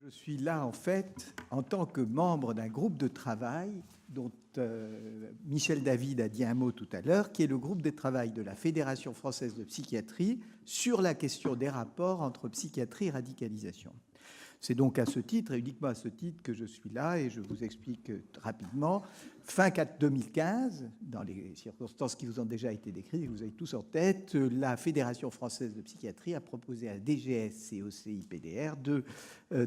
Je suis là, en fait, en tant que membre d'un groupe de travail dont Michel David a dit un mot tout à l'heure, qui est le groupe de travail de la Fédération française de psychiatrie sur la question des rapports entre psychiatrie et radicalisation. C'est donc à ce titre, et uniquement à ce titre, que je suis là, et je vous explique rapidement. Fin 2015, dans les circonstances qui vous ont déjà été décrites, et que vous avez tous en tête, la Fédération française de psychiatrie a proposé à DGS et au CIPDR de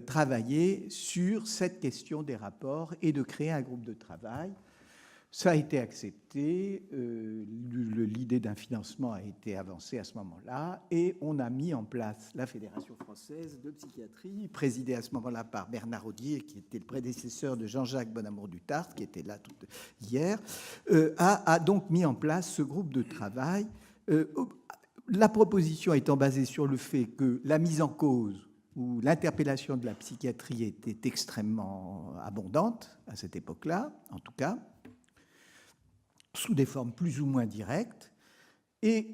travailler sur cette question des rapports et de créer un groupe de travail. Ça a été accepté, l'idée d'un financement a été avancée à ce moment-là, et on a mis en place la Fédération française de psychiatrie, présidée à ce moment-là par Bernard Audier, qui était le prédécesseur de Jean-Jacques Bonamour du Tartre, qui était là hier, a donc mis en place ce groupe de travail. La proposition étant basée sur le fait que la mise en cause ou l'interpellation de la psychiatrie était extrêmement abondante à cette époque-là, en tout cas, sous des formes plus ou moins directes, et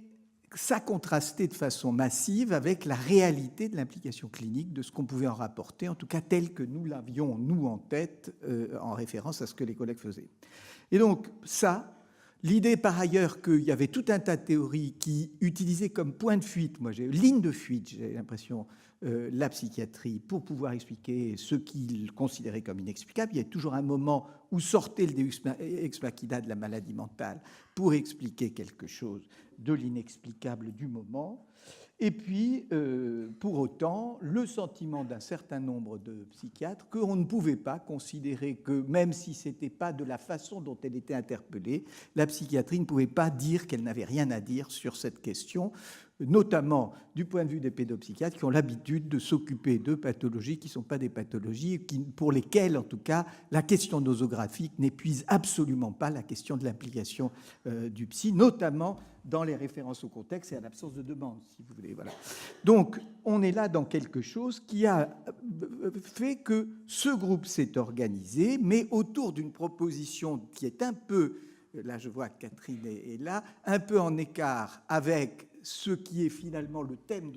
ça contrastait de façon massive avec la réalité de l'implication clinique, de ce qu'on pouvait en rapporter, en tout cas tel que nous l'avions, nous, en tête, en référence à ce que les collègues faisaient. Et donc, ça, l'idée par ailleurs qu'il y avait tout un tas de théories qui utilisaient comme point de fuite, moi j'ai ligne de fuite, j'ai l'impression, la psychiatrie pour pouvoir expliquer ce qu'ils considéraient comme inexplicable. Il y a toujours un moment où sortait le deus ex machina de la maladie mentale pour expliquer quelque chose de l'inexplicable du moment. Et puis, pour autant, le sentiment d'un certain nombre de psychiatres qu'on ne pouvait pas considérer que, même si ce n'était pas de la façon dont elle était interpellée, la psychiatrie ne pouvait pas dire qu'elle n'avait rien à dire sur cette question, notamment du point de vue des pédopsychiatres qui ont l'habitude de s'occuper de pathologies qui ne sont pas des pathologies, pour lesquelles, en tout cas, la question nosographique n'épuise absolument pas la question de l'implication du psy, notamment dans les références au contexte et à l'absence de demande, si vous voulez. Voilà. Donc, on est là dans quelque chose qui a fait que ce groupe s'est organisé, mais autour d'une proposition qui est un peu, là je vois que Catherine est là, un peu en écart avec ce qui est finalement le thème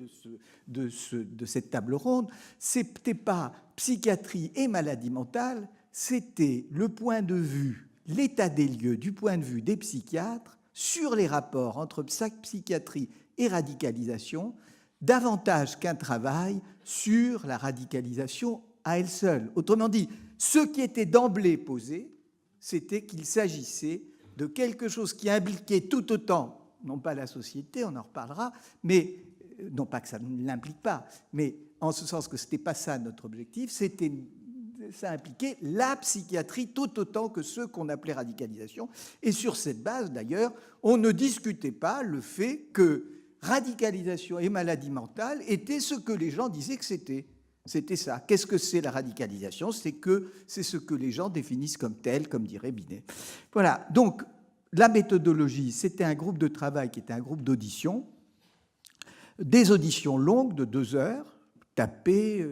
de cette table ronde. C'était pas psychiatrie et maladie mentale, c'était le point de vue, l'état des lieux du point de vue des psychiatres sur les rapports entre psychiatrie et radicalisation, davantage qu'un travail sur la radicalisation à elle seule. Autrement dit, ce qui était d'emblée posé, c'était qu'il s'agissait de quelque chose qui impliquait tout autant, non pas la société, on en reparlera, mais non pas que ça ne l'implique pas, mais en ce sens que ce n'était pas ça notre objectif, ça impliquait la psychiatrie tout autant que ce qu'on appelait radicalisation. Et sur cette base, d'ailleurs, on ne discutait pas le fait que radicalisation et maladie mentale étaient ce que les gens disaient que c'était. C'était ça. Qu'est-ce que c'est la radicalisation? C'est ce que les gens définissent comme tel, comme dirait Binet. Voilà. Donc, la méthodologie, c'était un groupe de travail qui était un groupe d'audition, des auditions longues de 2 heures, tapées,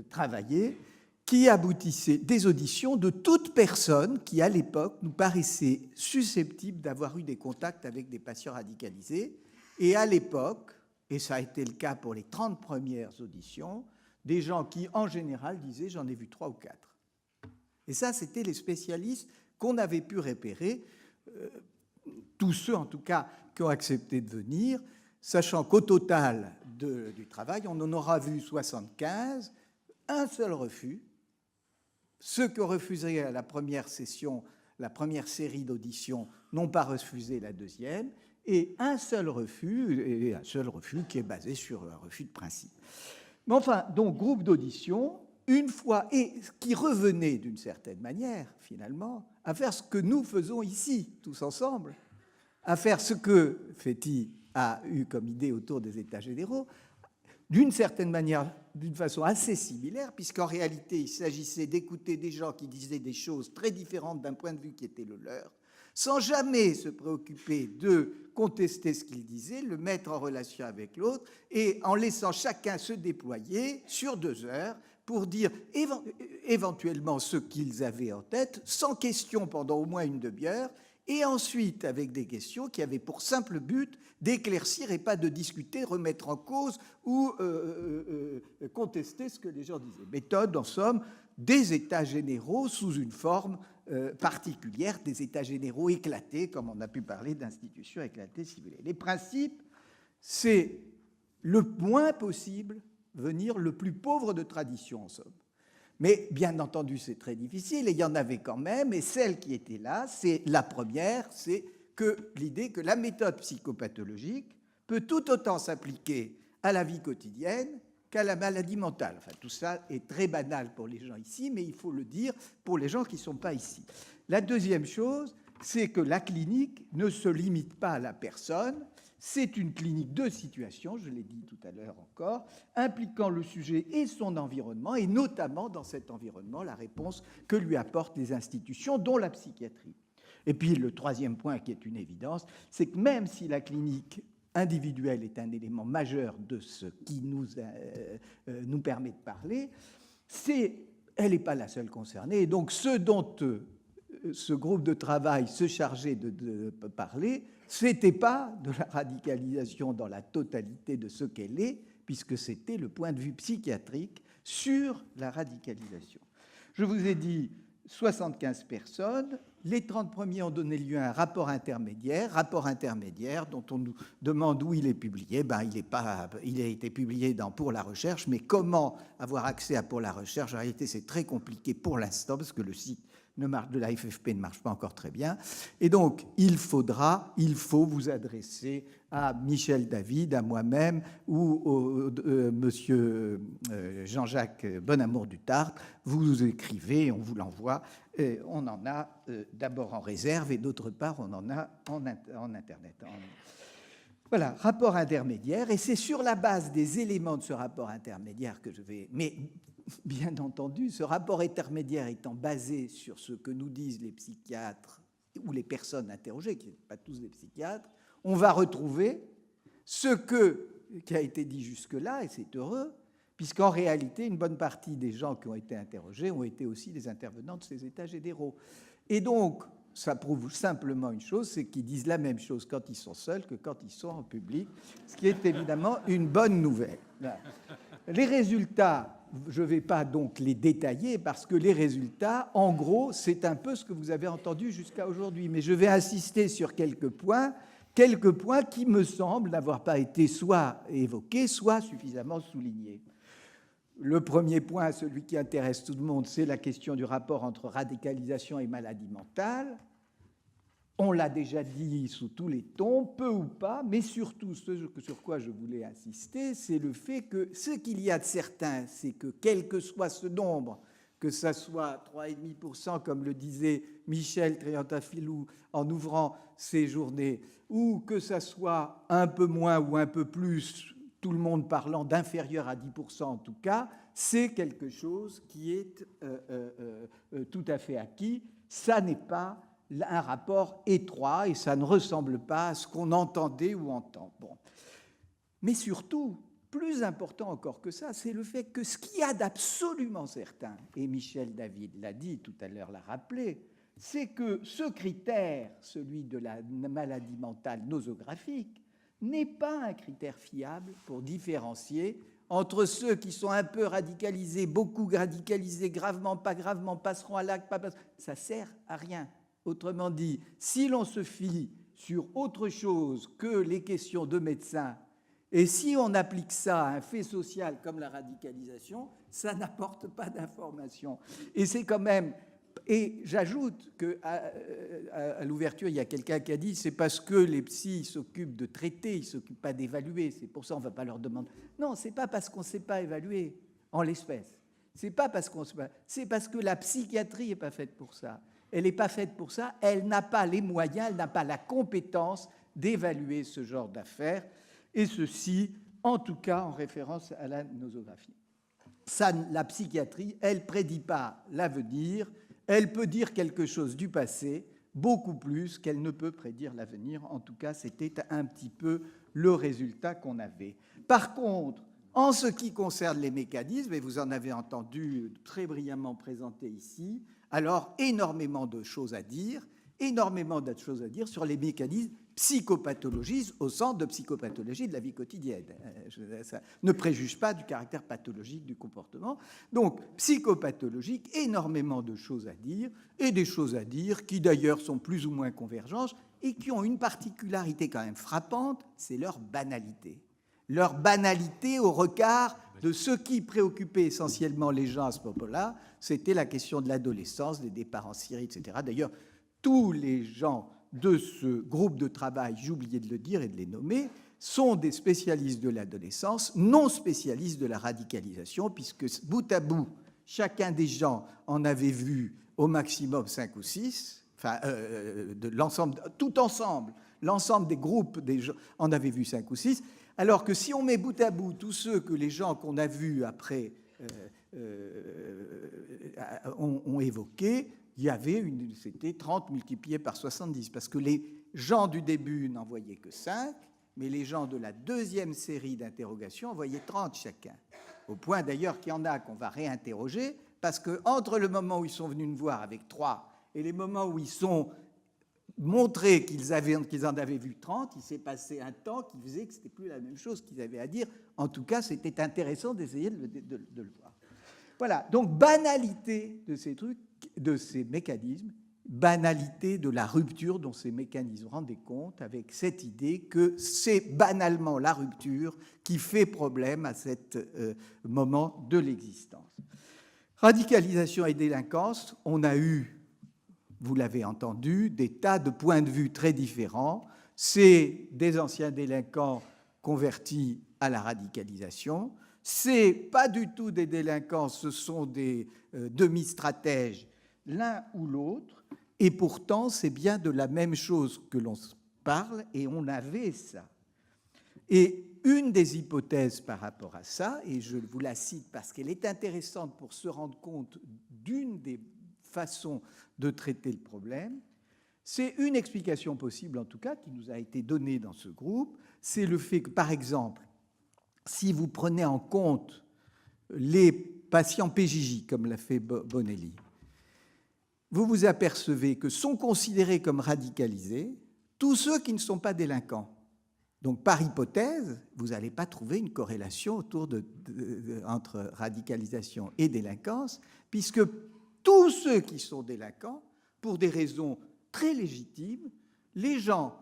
travaillées, qui aboutissaient des auditions de toute personne qui, à l'époque, nous paraissait susceptible d'avoir eu des contacts avec des patients radicalisés. Et à l'époque, et ça a été le cas pour les 30 premières auditions, des gens qui, en général, disaient « j'en ai vu 3 ou 4 ». Et ça, c'était les spécialistes qu'on avait pu repérer, tous ceux, en tout cas, qui ont accepté de venir, sachant qu'au total du travail, on en aura vu 75, un seul refus. Ceux qui ont refusé à la première session, la première série d'auditions, n'ont pas refusé la deuxième, et un seul refus qui est basé sur un refus de principe. Mais enfin, donc, groupe d'audition, une fois, et qui revenait d'une certaine manière, finalement, à faire ce que nous faisons ici, tous ensemble, à faire ce que Féty a eu comme idée autour des États généraux, d'une certaine manière, d'une façon assez similaire, puisqu'en réalité, il s'agissait d'écouter des gens qui disaient des choses très différentes d'un point de vue qui était le leur, sans jamais se préoccuper de contester ce qu'ils disaient, le mettre en relation avec l'autre, et en laissant chacun se déployer sur 2 heures pour dire éventuellement ce qu'ils avaient en tête, sans question pendant au moins une demi-heure, et ensuite avec des questions qui avaient pour simple but d'éclaircir et pas de discuter, remettre en cause ou contester ce que les gens disaient. Méthode, en somme, des états généraux sous une forme particulière, des états généraux éclatés, comme on a pu parler d'institutions éclatées, si vous voulez. Les principes, c'est le moins possible venir le plus pauvre de tradition, en somme. Mais bien entendu, c'est très difficile, et il y en avait quand même, et celle qui était là, c'est la première, c'est que l'idée que la méthode psychopathologique peut tout autant s'appliquer à la vie quotidienne qu'à la maladie mentale. Enfin, tout ça est très banal pour les gens ici, mais il faut le dire pour les gens qui ne sont pas ici. La deuxième chose, c'est que la clinique ne se limite pas à la personne, c'est une clinique de situation, je l'ai dit tout à l'heure encore, impliquant le sujet et son environnement, et notamment dans cet environnement, la réponse que lui apportent les institutions, dont la psychiatrie. Et puis le troisième point qui est une évidence, c'est que même si la clinique individuelle est un élément majeur de ce qui nous permet de parler, elle n'est pas la seule concernée. Et donc ce dont ce groupe de travail se chargeait de parler, ce n'était pas de la radicalisation dans la totalité de ce qu'elle est, puisque c'était le point de vue psychiatrique sur la radicalisation. Je vous ai dit 75 personnes. Les 30 premiers ont donné lieu à un rapport intermédiaire dont on nous demande où il est publié. Il a été publié dans Pour la recherche, mais comment avoir accès à Pour la recherche? En réalité, c'est très compliqué pour l'instant, parce que le site de la FFP ne marche pas encore très bien. Et donc, il faut vous adresser à Michel David, à moi-même, ou monsieur Jean-Jacques Bonamour du Tartre. Vous écrivez, on vous l'envoie. On en a d'abord en réserve et d'autre part, on en a en Internet. Voilà, rapport intermédiaire. Et c'est sur la base des éléments de ce rapport intermédiaire que je vais... Mais bien entendu, ce rapport intermédiaire étant basé sur ce que nous disent les psychiatres ou les personnes interrogées, qui ne sont pas tous des psychiatres, on va retrouver ce qui a été dit jusque-là, et c'est heureux, puisqu'en réalité, une bonne partie des gens qui ont été interrogés ont été aussi des intervenants de ces états généraux. Et donc, ça prouve simplement une chose, c'est qu'ils disent la même chose quand ils sont seuls que quand ils sont en public, ce qui est évidemment une bonne nouvelle. Les résultats, je ne vais pas donc les détailler, parce que les résultats, en gros, c'est un peu ce que vous avez entendu jusqu'à aujourd'hui, mais je vais insister sur quelques points qui me semblent n'avoir pas été soit évoqués, soit suffisamment soulignés. Le premier point, celui qui intéresse tout le monde, c'est la question du rapport entre radicalisation et maladie mentale. On l'a déjà dit sous tous les tons, peu ou pas, mais surtout ce sur quoi je voulais insister, c'est le fait que ce qu'il y a de certain, c'est que quel que soit ce nombre, que ça soit 3,5%, comme le disait Michel Triantafilou en ouvrant ses journées, ou que ça soit un peu moins ou un peu plus, tout le monde parlant d'inférieur à 10% en tout cas, c'est quelque chose qui est tout à fait acquis. Ça n'est pas un rapport étroit et ça ne ressemble pas à ce qu'on entendait ou entend. Bon. Mais surtout, plus important encore que ça, c'est le fait que ce qu'il y a d'absolument certain, et Michel David l'a dit tout à l'heure, l'a rappelé, c'est que ce critère, celui de la maladie mentale nosographique, n'est pas un critère fiable pour différencier entre ceux qui sont un peu radicalisés, beaucoup radicalisés, gravement, passeront à l'acte, pas passeront. Ça ne sert à rien. Autrement dit, si l'on se fie sur autre chose que les questions de médecins, et si on applique ça à un fait social comme la radicalisation, ça n'apporte pas d'information. Et c'est quand même... Et j'ajoute qu'à l'ouverture, il y a quelqu'un qui a dit c'est parce que les psys s'occupent de traiter, ils ne s'occupent pas d'évaluer, c'est pour ça qu'on ne va pas leur demander. Non, ce n'est pas parce qu'on ne sait pas évaluer en l'espèce. C'est pas parce qu'on sait pas, c'est parce que la psychiatrie n'est pas faite pour ça. Elle n'est pas faite pour ça, elle n'a pas les moyens, elle n'a pas la compétence d'évaluer ce genre d'affaires, et ceci, en tout cas, en référence à la nosographie. Ça, la psychiatrie, elle ne prédit pas l'avenir, elle peut dire quelque chose du passé, beaucoup plus qu'elle ne peut prédire l'avenir. En tout cas, c'était un petit peu le résultat qu'on avait. Par contre, en ce qui concerne les mécanismes, et vous en avez entendu très brillamment présenté ici, alors énormément de choses à dire sur les mécanismes psychopathologise au centre de psychopathologie de la vie quotidienne. Ça ne préjuge pas du caractère pathologique du comportement. Donc, psychopathologique, énormément de choses à dire, et des choses à dire qui d'ailleurs sont plus ou moins convergentes, et qui ont une particularité quand même frappante, c'est leur banalité. Leur banalité au regard de ce qui préoccupait essentiellement les gens à ce moment-là, c'était la question de l'adolescence, des départs en Syrie, etc. D'ailleurs, tous les gens de ce groupe de travail, j'ai oublié de le dire et de les nommer, sont des spécialistes de l'adolescence, non spécialistes de la radicalisation, puisque bout à bout, chacun des gens en avait vu au maximum 5 ou 6, enfin, de l'ensemble, tout ensemble, l'ensemble des groupes des gens en avait vu 5 ou 6, alors que si on met bout à bout tous ceux que les gens qu'on a vus après ont évoqué, il y avait c'était 30 multiplié par 70, parce que les gens du début n'en voyaient que 5, mais les gens de la deuxième série d'interrogations en voyaient 30 chacun. Au point d'ailleurs qu'il y en a qu'on va réinterroger, parce qu'entre le moment où ils sont venus nous voir avec 3 et les moments où ils sont montrés qu'ils en avaient vu 30, il s'est passé un temps qui faisait que ce n'était plus la même chose qu'ils avaient à dire. En tout cas, c'était intéressant d'essayer de le voir. Voilà, donc banalité de ces trucs, de ces mécanismes, banalité de la rupture dont ces mécanismes rendaient compte, avec cette idée que c'est banalement la rupture qui fait problème à cet moment de l'existence. Radicalisation et délinquance, on a eu, vous l'avez entendu, des tas de points de vue très différents. C'est des anciens délinquants convertis à la radicalisation. C'est pas du tout des délinquants, ce sont des demi-stratèges, l'un ou l'autre. Et pourtant, c'est bien de la même chose que l'on parle, et on avait ça. Et une des hypothèses par rapport à ça, et je vous la cite parce qu'elle est intéressante pour se rendre compte d'une des façons de traiter le problème, c'est une explication possible, en tout cas, qui nous a été donnée dans ce groupe, c'est le fait que, par exemple, si vous prenez en compte les patients PJJ, comme l'a fait Bonelli, vous vous apercevez que sont considérés comme radicalisés tous ceux qui ne sont pas délinquants. Donc, par hypothèse, vous n'allez pas trouver une corrélation entre radicalisation et délinquance, puisque tous ceux qui sont délinquants, pour des raisons très légitimes, les gens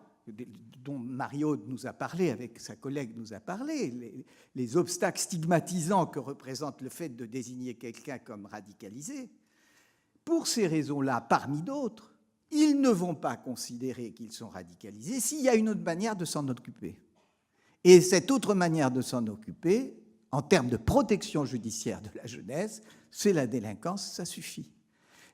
dont Mario nous a parlé, avec sa collègue nous a parlé, les obstacles stigmatisants que représente le fait de désigner quelqu'un comme radicalisé, pour ces raisons-là, parmi d'autres, ils ne vont pas considérer qu'ils sont radicalisés s'il y a une autre manière de s'en occuper. Et cette autre manière de s'en occuper, en termes de protection judiciaire de la jeunesse, c'est la délinquance, ça suffit.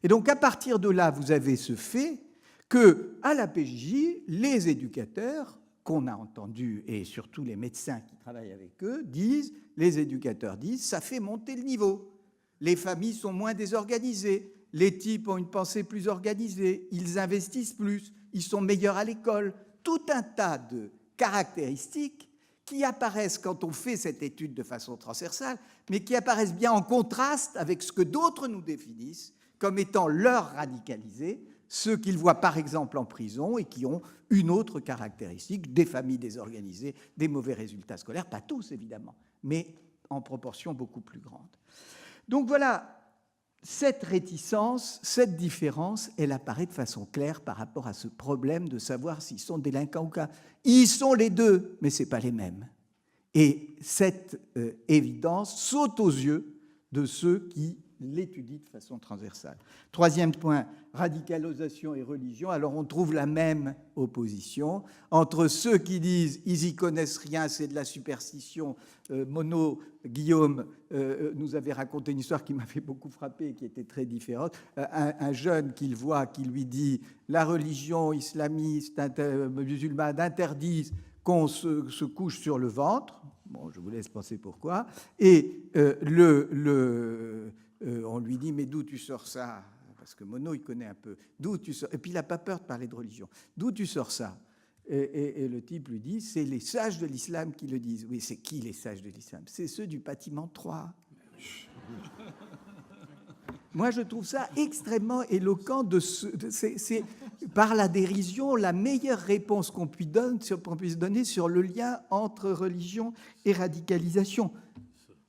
Et donc, à partir de là, vous avez ce fait qu'à la PJJ, les éducateurs qu'on a entendus, et surtout les médecins qui travaillent avec eux, les éducateurs disent, ça fait monter le niveau. Les familles sont moins désorganisées, les types ont une pensée plus organisée, ils investissent plus, ils sont meilleurs à l'école. Tout un tas de caractéristiques qui apparaissent quand on fait cette étude de façon transversale, mais qui apparaissent bien en contraste avec ce que d'autres nous définissent comme étant leurs radicalisés, ceux qu'ils voient par exemple en prison et qui ont une autre caractéristique, des familles désorganisées, des mauvais résultats scolaires, pas tous évidemment, mais en proportion beaucoup plus grande. Donc voilà, cette réticence, cette différence, elle apparaît de façon claire par rapport à ce problème de savoir s'ils sont délinquants ou pas. Ils sont les deux, mais ce n'est pas les mêmes. Et cette évidence saute aux yeux de ceux qui l'étudient de façon transversale. Troisième point, radicalisation et religion. Alors on trouve la même opposition entre ceux qui disent « ils y connaissent rien, c'est de la superstition ». Monod, Guillaume nous avait raconté une histoire qui m'avait beaucoup frappé et qui était très différente. Un jeune qu'il voit qui lui dit « la religion islamiste, musulmane interdisent qu'on se couche sur le ventre ». Bon, je vous laisse penser pourquoi. Et on lui dit « mais d'où tu sors ça ?» Parce que Monod, il connaît un peu. D'où tu sors... Et puis, il n'a pas peur de parler de religion. « D'où tu sors ça ?» Et le type lui dit « c'est les sages de l'islam qui le disent. » Oui, c'est qui les sages de l'islam? C'est ceux du bâtiment 3. Moi, je trouve ça extrêmement éloquent. par la dérision, la meilleure réponse qu'on puisse donner sur le lien entre religion et radicalisation.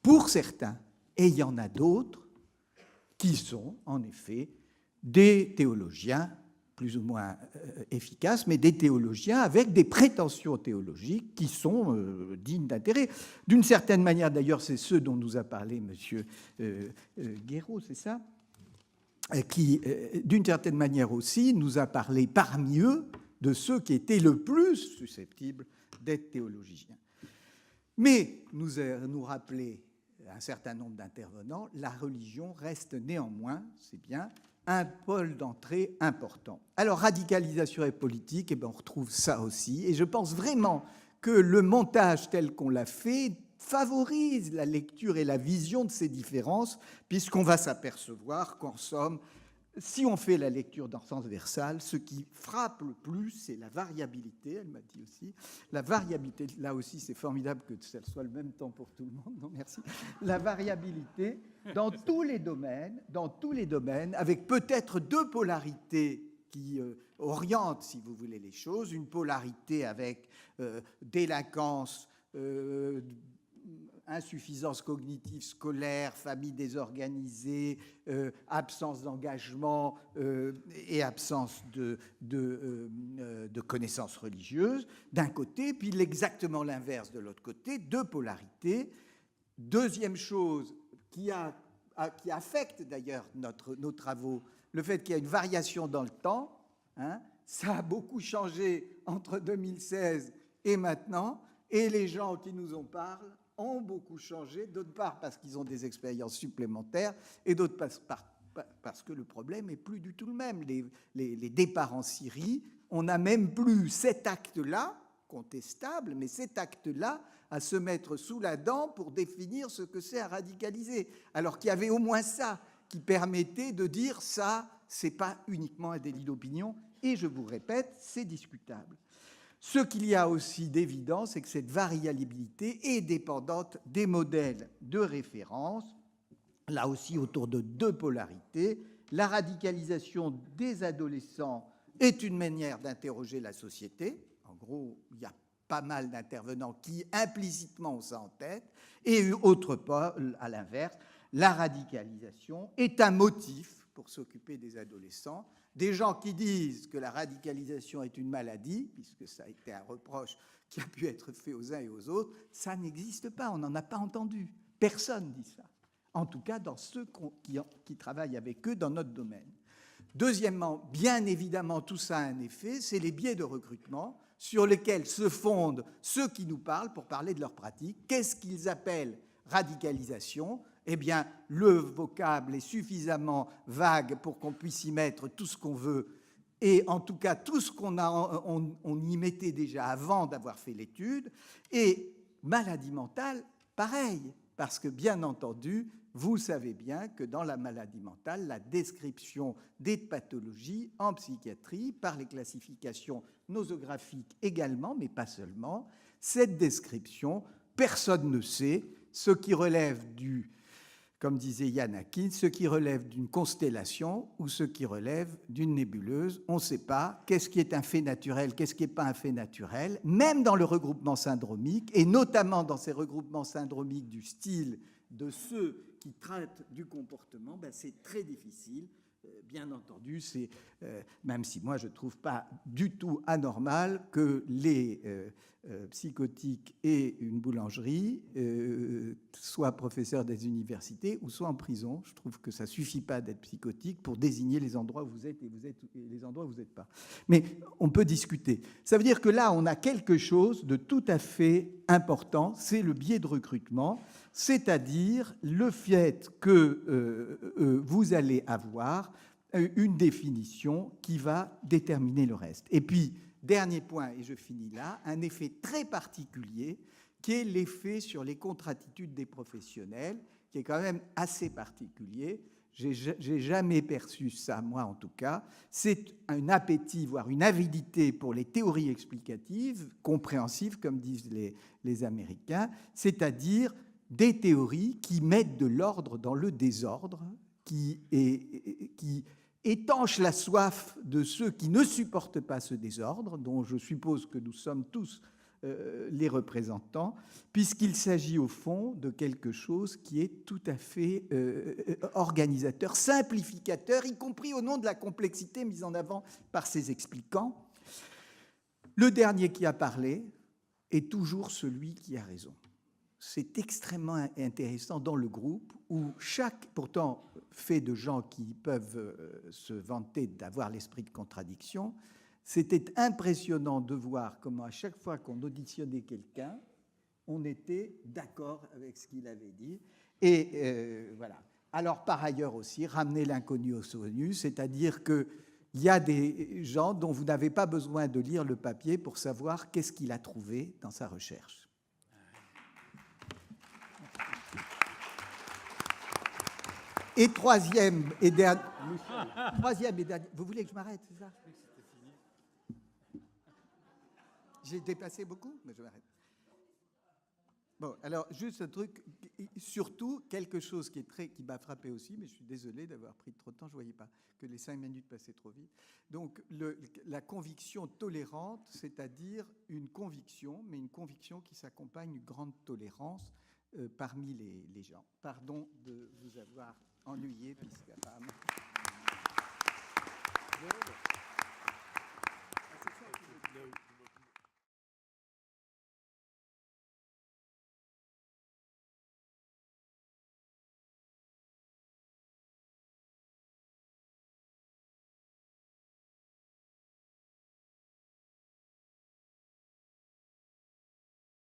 Pour certains, et il y en a d'autres, qui sont en effet des théologiens plus ou moins efficaces, mais des théologiens avec des prétentions théologiques qui sont dignes d'intérêt. D'une certaine manière, d'ailleurs, c'est ceux dont nous a parlé M. Guéraud, c'est ça ? Qui, d'une certaine manière aussi, nous a parlé parmi eux de ceux qui étaient le plus susceptibles d'être théologiens. Mais nous rappelait un certain nombre d'intervenants, la religion reste néanmoins, c'est bien, un pôle d'entrée important. Alors, radicalisation et politique, eh bien, on retrouve ça aussi, et je pense vraiment que le montage tel qu'on l'a fait favorise la lecture et la vision de ces différences, puisqu'on va s'apercevoir qu'en somme, si on fait la lecture dans transversal, ce qui frappe le plus, c'est la variabilité, elle m'a dit aussi. La variabilité, là aussi, c'est formidable que ça soit le même temps pour tout le monde, non, merci. La variabilité dans tous les domaines, avec peut-être deux polarités qui orientent, si vous voulez, les choses. Une polarité avec délinquance, insuffisance cognitive scolaire, famille désorganisée, absence d'engagement et absence de connaissances religieuses, d'un côté, puis exactement l'inverse de l'autre côté, deux polarités. Deuxième chose qui affecte d'ailleurs nos travaux, le fait qu'il y a une variation dans le temps, hein, ça a beaucoup changé entre 2016 et maintenant, et les gens qui nous en parlent ont beaucoup changé, d'autre part parce qu'ils ont des expériences supplémentaires, et d'autre part parce que le problème n'est plus du tout le même. Les départs en Syrie, on n'a même plus cet acte-là, contestable, mais cet acte-là à se mettre sous la dent pour définir ce que c'est à radicaliser, alors qu'il y avait au moins ça qui permettait de dire ça, c'est pas uniquement un délit d'opinion, et je vous répète, c'est discutable. Ce qu'il y a aussi d'évident, c'est que cette variabilité est dépendante des modèles de référence, là aussi autour de deux polarités. La radicalisation des adolescents est une manière d'interroger la société. En gros, il y a pas mal d'intervenants qui implicitement ont ça en tête. Et autre part, à l'inverse, la radicalisation est un motif pour s'occuper des adolescents. Des gens qui disent que la radicalisation est une maladie, puisque ça a été un reproche qui a pu être fait aux uns et aux autres, ça n'existe pas, on n'en a pas entendu. Personne dit ça. En tout cas, dans ceux qui travaillent avec eux dans notre domaine. Deuxièmement, bien évidemment, tout ça a un effet, c'est les biais de recrutement sur lesquels se fondent ceux qui nous parlent pour parler de leur pratique. Qu'est-ce qu'ils appellent radicalisation ? Eh bien, le vocable est suffisamment vague pour qu'on puisse y mettre tout ce qu'on veut, et en tout cas tout ce on y mettait déjà avant d'avoir fait l'étude. Et maladie mentale, pareil, parce que bien entendu, vous savez bien que dans la maladie mentale, la description des pathologies en psychiatrie, par les classifications nosographiques également, mais pas seulement, cette description, personne ne sait ce qui relève comme disait Yann Akin, ce qui relève d'une constellation ou ce qui relève d'une nébuleuse. On ne sait pas qu'est-ce qui est un fait naturel, qu'est-ce qui n'est pas un fait naturel, même dans le regroupement syndromique, et notamment dans ces regroupements syndromiques du style de ceux qui traitent du comportement, c'est très difficile. Bien entendu, même si moi je ne trouve pas du tout anormal que les psychotiques et une boulangerie soient professeurs des universités ou soient en prison. Je trouve que ça ne suffit pas d'être psychotique pour désigner les endroits où vous êtes et les endroits où vous n'êtes pas. Mais on peut discuter. Ça veut dire que là, on a quelque chose de tout à fait important, c'est le biais de recrutement, c'est-à-dire le fait que vous allez avoir une définition qui va déterminer le reste. Et puis, dernier point, et je finis là, un effet très particulier qui est l'effet sur les contre-attitudes des professionnels, qui est quand même assez particulier. J'ai jamais perçu ça, moi en tout cas. C'est un appétit, voire une avidité pour les théories explicatives, compréhensives, comme disent les Américains, c'est-à-dire des théories qui mettent de l'ordre dans le désordre, qui étanche la soif de ceux qui ne supportent pas ce désordre, dont je suppose que nous sommes tous les représentants, puisqu'il s'agit au fond de quelque chose qui est tout à fait organisateur, simplificateur, y compris au nom de la complexité mise en avant par ses expliquants. Le dernier qui a parlé est toujours celui qui a raison. C'est extrêmement intéressant dans le groupe où chaque, pourtant fait de gens qui peuvent se vanter d'avoir l'esprit de contradiction, c'était impressionnant de voir comment à chaque fois qu'on auditionnait quelqu'un, on était d'accord avec ce qu'il avait dit. Et voilà. Alors par ailleurs aussi, ramener l'inconnu au connu, c'est-à-dire qu'il y a des gens dont vous n'avez pas besoin de lire le papier pour savoir qu'est-ce qu'il a trouvé dans sa recherche. Et troisième et dernier, vous voulez que je m'arrête, c'est ça? J'ai dépassé beaucoup, mais je m'arrête. Bon, alors, juste un truc, surtout, quelque chose qui m'a frappé aussi, mais je suis désolé d'avoir pris trop de temps, je ne voyais pas que les 5 minutes passaient trop vite. Donc, la conviction tolérante, c'est-à-dire une conviction, mais une conviction qui s'accompagne d'une grande tolérance parmi les gens. Pardon de vous avoir ennuyé, puisqu'apparemment...